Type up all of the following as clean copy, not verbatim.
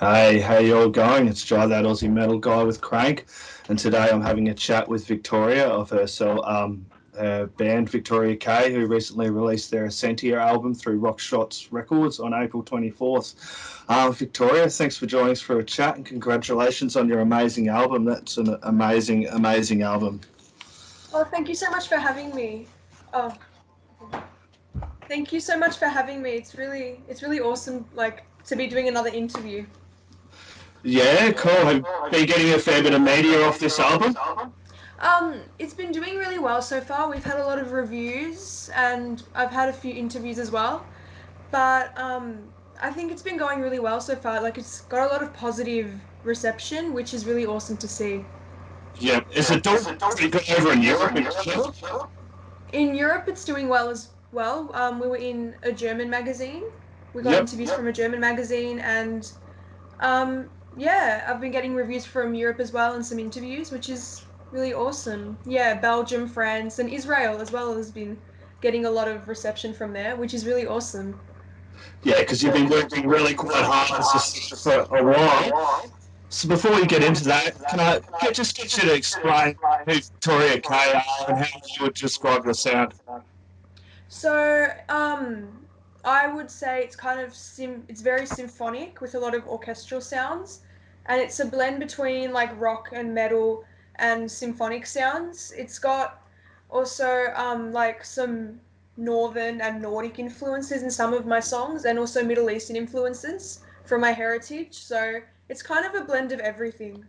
Hey, how you all going? It's Jai, that Aussie metal guy with Crannk, and today I'm having a chat with Victoria of her band Victoria K, who recently released their Essentia album through Rockshots Records on April 24th. Victoria, thanks for joining us for a chat, and congratulations on your amazing album. That's an amazing, amazing album. Oh, thank you so much for having me. Oh, thank you so much for having me. It's really awesome, like to be doing another interview. Yeah, cool. Have you been getting a fair bit of media off this album? It's been doing really well so far. We've had a lot of reviews, and I've had a few interviews as well. But I think it's been going really well so far. Like it's got a lot of positive reception, which is really awesome to see. Yeah, is it doing pretty good over in Europe? In Europe, it's doing well as well. We were in a German magazine. We got Yep. interviews from a German magazine, and yeah, I've been getting reviews from Europe as well and some interviews, which is really awesome. Yeah, Belgium, France, and Israel as well has been getting a lot of reception from there, which is really awesome. Yeah, because you've been working really quite hard as a singer for a while. So before we get into that, can I just get you to explain who Victoria K are and how you would describe your sound? So, I would say it's kind of it's very symphonic with a lot of orchestral sounds, and it's a blend between like rock and metal and symphonic sounds. It's got also like some northern and Nordic influences in some of my songs, and also Middle Eastern influences from my heritage. So it's kind of a blend of everything.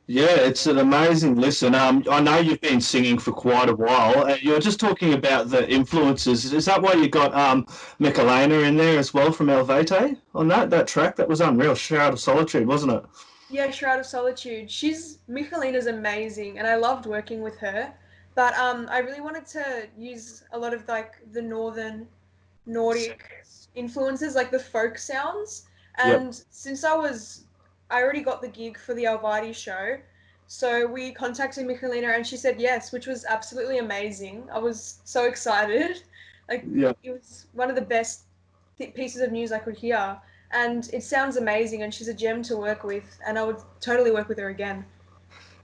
Yeah, it's an amazing listen. I know you've been singing for quite a while. You're just talking about the influences. Is that why you got Michalina in there as well from Eluveitie on that track? That was unreal. Shroud of Solitude, wasn't it? Yeah, Shroud of Solitude. Michalina's amazing, and I loved working with her. But I really wanted to use a lot of like the northern Nordic influences, like the folk sounds. Yep. And I already got the gig for the Eluveitie show, so we contacted Michalina, and she said yes, which was absolutely amazing. I was so excited. Like Yeah. it was one of the best pieces of news I could hear, and it sounds amazing. And she's a gem to work with, and I would totally work with her again.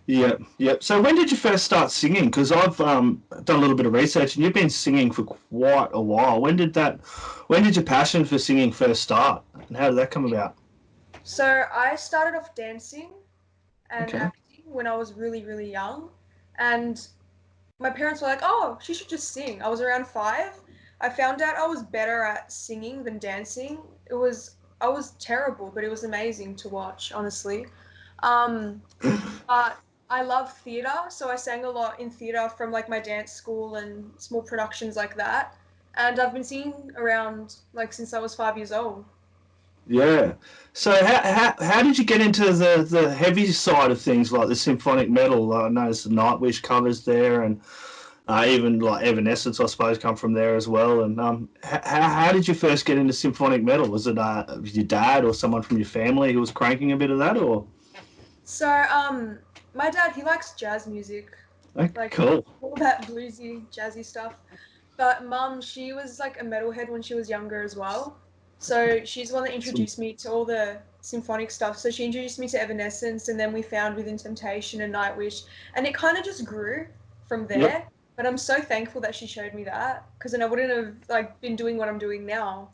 Yep, yep. So when did you first start singing? Because I've done a little bit of research, and you've been singing for quite a while. When did your passion for singing first start, and how did that come about? So I started off dancing and Okay. acting when I was really, really young, and my parents were like, "Oh, she should just sing." I was around 5. I found out I was better at singing than dancing. I was terrible, but it was amazing to watch, honestly. Um, but I love theatre, so I sang a lot in theatre from like my dance school and small productions like that. And I've been singing around like since I was 5 years old. Yeah. So how did you get into the heavy side of things like the symphonic metal? I noticed the Nightwish covers there, and even like Evanescence, I suppose, come from there as well. And how did you first get into symphonic metal? Was it your dad or someone from your family who was cranking a bit of that, or? So, my dad, he likes jazz music, like Cool. all that bluesy, jazzy stuff. But mum, she was like a metalhead when she was younger as well. So she's the one that Awesome. introduced me to all the symphonic stuff. So she introduced me to Evanescence, and then we found Within Temptation and Nightwish, and it kind of just grew from Yep. there. But I'm so thankful that she showed me that, because then I wouldn't have like been doing what I'm doing now.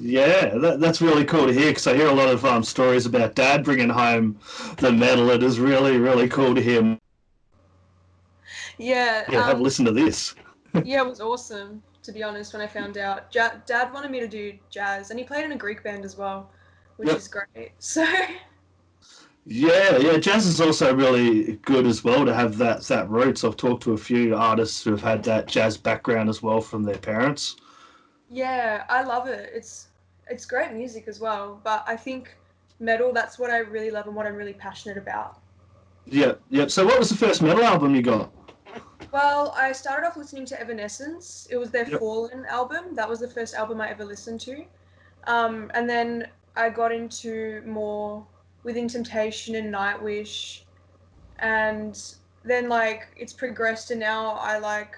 Yeah, that's really cool to hear because I hear a lot of stories about Dad bringing home the medal. It is really, really cool to hear. Yeah, Yeah, have a listen to this. yeah, it was awesome, to be honest, when I found out. Dad wanted me to do jazz, and he played in a Greek band as well, which Yep. is great. So, Yeah, yeah, jazz is also really good as well to have that roots. I've talked to a few artists who have had that jazz background as well from their parents. yeah, I love it. It's great music as well, but I think metal, that's what I really love and what I'm really passionate about. Yep, yep. So what was the first metal album you got? Well, I started off listening to Evanescence. It was their Yep. Fallen album. That was the first album I ever listened to. And then I got into more Within Temptation and Nightwish, and then like it's progressed, and now I like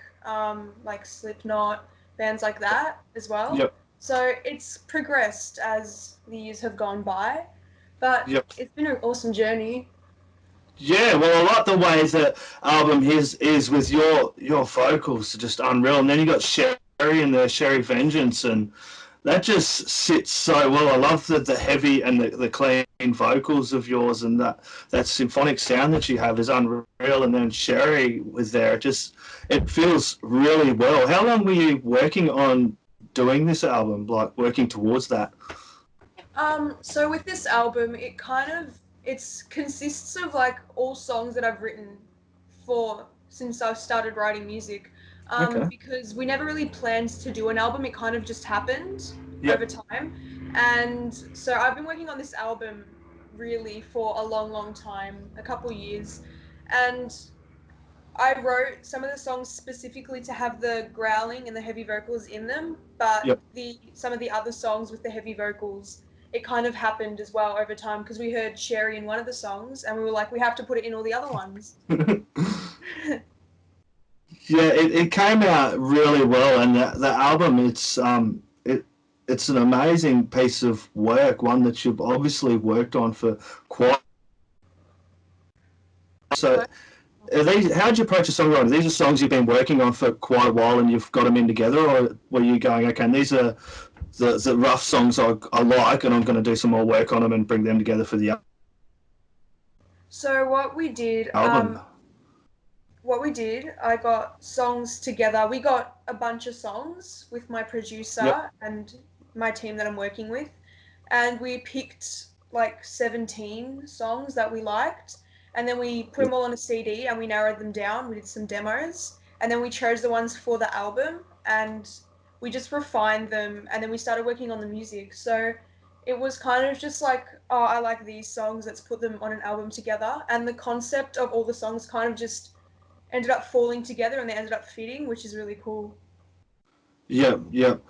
Slipknot, bands like that as well. Yep. So it's progressed as the years have gone by, but Yep. it's been an awesome journey. Yeah, well, I like the way the album is with your vocals are just unreal, and then you got Sherry and the Sheri Vengeance, and that just sits so well. I love the heavy and the clean vocals of yours, and that symphonic sound that you have is unreal. And then Sherry was there; it feels really well. How long were you working on doing this album, like working towards that? So with this album, it's consists of like all songs that I've written for since I've started writing music. Okay. Because we never really planned to do an album, it kind of just happened over Yep. time. And so I've been working on this album really for a long, long time, a couple years. And I wrote some of the songs specifically to have the growling and the heavy vocals in them, but Yep. the some of the other songs with the heavy vocals, it kind of happened as well over time because we heard Sherry in one of the songs and we were like, we have to put it in all the other ones. Yeah, it came out really well, and the album it's an amazing piece of work, one that you've obviously worked on for quite. So, how'd you approach a songwriter? These are songs you've been working on for quite a while, and you've got them in together, or were you going, okay, and these are the rough songs I like, and I'm going to do some more work on them and bring them together for the So album? I got songs together. We got a bunch of songs with my Yep, producer and my team that I'm working with, and we picked like 17 songs that we liked, and then we put yep, them all on a CD and we narrowed them down. We did some demos, and then we chose the ones for the album, and we just refined them, and then we started working on the music. So it was kind of just like, oh, I like these songs, let's put them on an album together. And the concept of all the songs kind of just ended up falling together and they ended up fitting, which is really cool. yep, yep.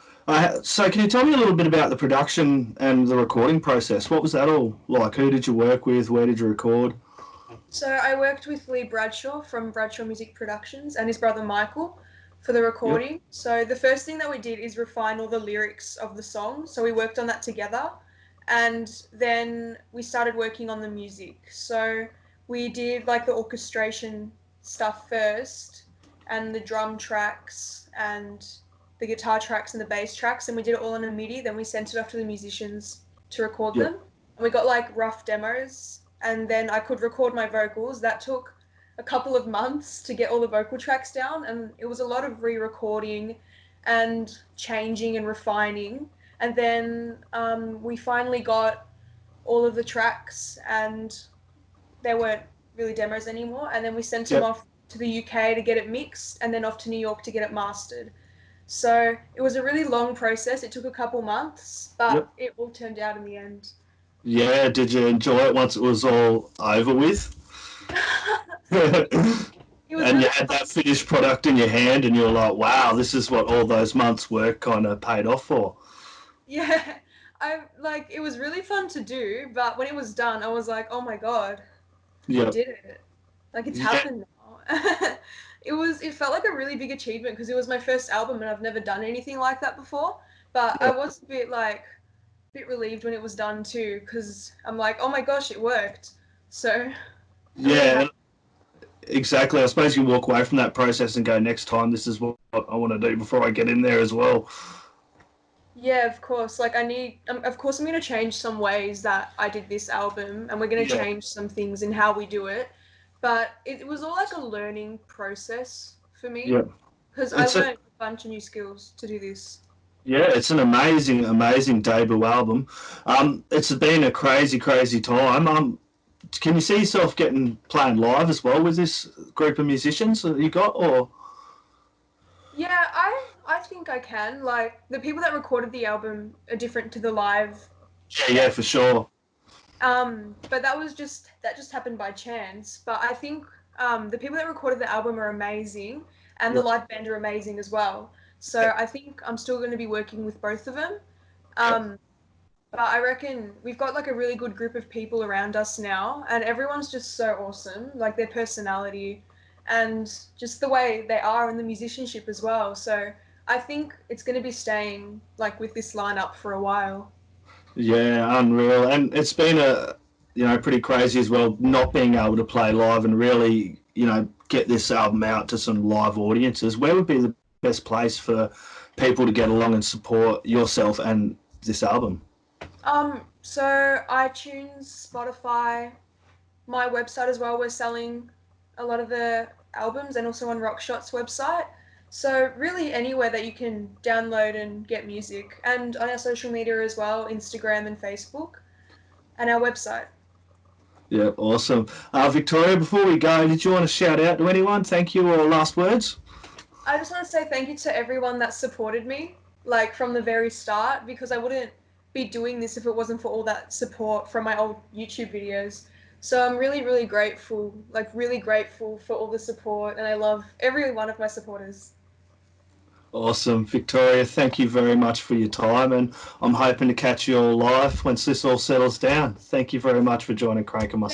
So, can you tell me a little bit about the production and the recording process? What was that all like? Who did you work with? Where did you record? So I worked with Lee Bradshaw from Bradshaw Music Productions and his brother Michael for the Yep, recording. So the first thing that we did is refine all the lyrics of the song. So we worked on that together and then we started working on the music. So we did like the orchestration stuff first and the drum tracks and the guitar tracks and the bass tracks, and we did it all in a MIDI. Then we sent it off to the musicians to record yep. them. And we got like rough demos, and then I could record my vocals. That took a couple of months to get all the vocal tracks down, and it was a lot of re-recording and changing and refining. And then we finally got all of the tracks, and they weren't really demos anymore. And then we sent them Yep. off to the UK to get it mixed, and then off to New York to get it mastered. So it was a really long process. It took a couple months, but Yep. it all turned out in the end. Yeah, did you enjoy it once it was all over with? It was And you really had fun. that finished product in your hand, and you were like, wow, this is what all those months' work kind of paid off for. Yeah, I like it was really fun to do, but when it was done, I was like, "Oh my God, we Yeah. did it. Like it's Yeah. happened now." It felt like a really big achievement because it was my first album and I've never done anything like that before. But I Yeah. was a bit relieved when it was done too because I'm like, "Oh my gosh, it worked." So I'm really Yeah, happy. exactly. I suppose you walk away from that process and go, next time, this is what I want to do before I get in there as well. Yeah, of course. Like of course I'm going to change some ways that I did this album and we're going to Yeah. change some things in how we do it. But it was all like a learning process for me Yeah. because I It's a learned a bunch of new skills to do this. Yeah, it's an amazing, amazing debut album. It's been a crazy, crazy time. Can you see yourself getting playing live as well with this group of musicians that you got, or? Yeah, I think I can. Like the people that recorded the album are different to the live Yeah, yeah, for band. sure. But that just happened by chance. But I think the people that recorded the album are amazing, and the Yep, live band are amazing as well. So yep, I think I'm still going to be working with both of them. yep. Um, but I reckon we've got like a really good group of people around us now, and everyone's just so awesome. Like their personality and just the way they are and the musicianship as well. So I think it's going to be staying like with this lineup for a while. Yeah, unreal. And it's been pretty crazy as well, not being able to play live and really, get this album out to some live audiences. Where would be the best place for people to get along and support yourself and this album? So iTunes, Spotify, my website as well. We're selling a lot of the albums and also on Rockshots website. So really anywhere that you can download and get music, and on our social media as well, Instagram and Facebook, and our website. Yeah, awesome. Victoria, before we go, did you want to shout out to anyone? Thank you or last words? I just want to say thank you to everyone that supported me, like from the very start, because I wouldn't be doing this if it wasn't for all that support from my old YouTube videos. So I'm really, really grateful, like really grateful for all the support, and I love every one of my supporters. Awesome. Victoria, thank you very much for your time, and I'm hoping to catch you all live once this all settles down. Thank you very much for joining Crannk and myself.